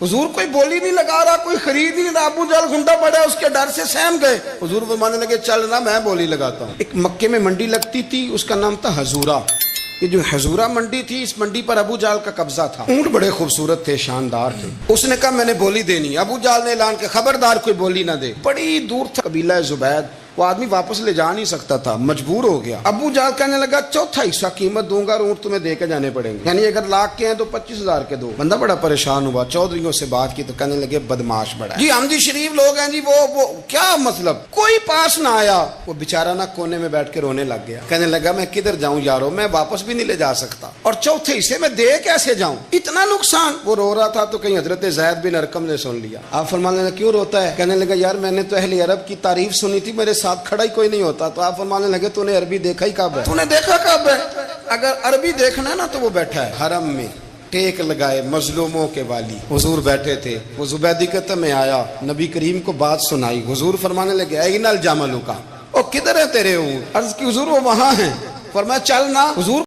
हुजूर कोई बोली नहीं लगा रहा, कोई खरीद नहीं रहा, अबू जहल घुंडा पड़ा, उसके डर से सहम गए। हुजूर फरमाने लगे चल ना मैं बोली लगाता हूँ। एक मक्के में मंडी लगती थी, उसका नाम था हजूरा। ये जो हजूरा मंडी थी, इस मंडी पर अबू जहल का कब्जा था। ऊंट बड़े खूबसूरत थे, शानदार थे। उसने कहा मैंने बोली देनी। अबू जहल ने ऐलान किया खबरदार कोई बोली ना दे। बड़ी दूर था कबीला जुबैद, वो आदमी वापस ले जा नहीं सकता था, मजबूर हो गया। अबू जहल कहने लगा चौथा हिस्सा कीमत दूंगा और ऊंट तुम्हें दे के जाने पड़ेंगे, यानी अगर लाख के हैं तो 25,000 के दो। बंदा बड़ा परेशान हुआ, चौधरीयों से बात की तो कहने लगे बदमाश बड़ा जी, हम जी शरीफ लोग हैं जी, वो क्या मतलब, कोई पास ना आया। वो बेचारा ना कोने में बैठ के रोने लग गया, कहने लगा मैं किधर जाऊं यारो, मैं वापस भी नहीं ले जा सकता, और चौथे हिस्से में दे कैसे जाऊं, इतना नुकसान। वो रो रहा था तो कहीं हजरत ज़ैद बिन अरकम ने सुन लिया। आप फरमाने लगे क्यों रोता है? कहने लगा यार मैंने तो अहले अरब की तारीफ सुनी थी, मेरे साथ खड़ा ही कोई नहीं होता। तो आप फरमाने लगे तूने अरबी देखा ही कब है? तूने देखा कब है? अगर अरबी देखना है ना तो वो बैठा है हरम में, टेक लगाए मजलूमों के वाली। हुजूर बैठे थे, वो जुबैदी कहते में आया, नबी करीम को बात सुनाई। हुजूर फरमाने लगे ऐनल जामलू का, ओ किधर है तेरे ऊँट? अर्ज की हुजूर वो वहां है। फरमाया चल ना। हुजूर